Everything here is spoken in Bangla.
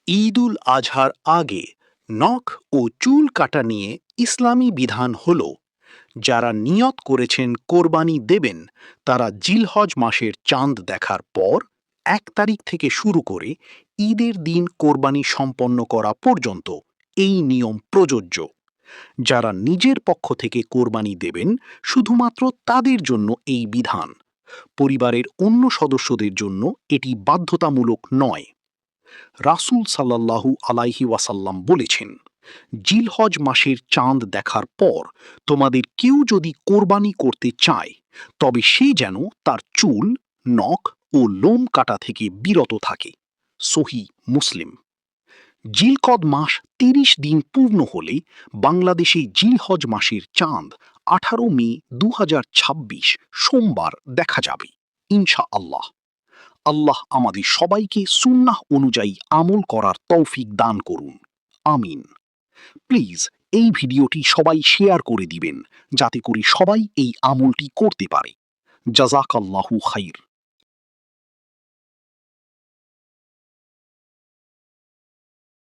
ঈদুল আজহার আগে নখ ও চুল কাটা নিয়ে ইসলামী বিধান হল, যারা নিয়ত করেছেন কোরবানি দেবেন তারা জিলহজ মাসের চাঁদ দেখার পর 1 তারিখ থেকে শুরু করে ঈদের দিন কোরবানি সম্পন্ন করা পর্যন্ত এই নিয়ম প্রযোজ্য। যারা নিজের পক্ষ থেকে কোরবানি দেবেন শুধুমাত্র তাদের জন্য এই বিধান, পরিবারের অন্য সদস্যদের জন্য এটি বাধ্যতামূলক নয়। রাসূল সাল্লাল্লাহু আলাইহি ওয়াসাল্লাম বলেছেন, জিলহজ মাসের চাঁদ দেখার পর তোমাদের কেউ যদি কোরবানি করতে চায় তবে সে যেন তার চুল, নখ ও লোম কাটা থেকে বিরত থাকে। সহিহ মুসলিম। জিলকদ মাস ৩০ দিন পূর্ণ হলে বাংলাদেশে জিলহজ মাসের চাঁদ 18 মে 2026 সোমবার দেখা যাবে ইনশাআল্লাহ। আল্লাহ আমাদের সবাইকে সুন্নাহ অনুযায়ী আমল করার তৌফিক দান করুন, আমিন। প্লিজ এই ভিডিওটি সবাই শেয়ার করে দিবেন, যাতে করে সবাই এই আমলটি করতে পারে। জাযাকাল্লাহু খাইর।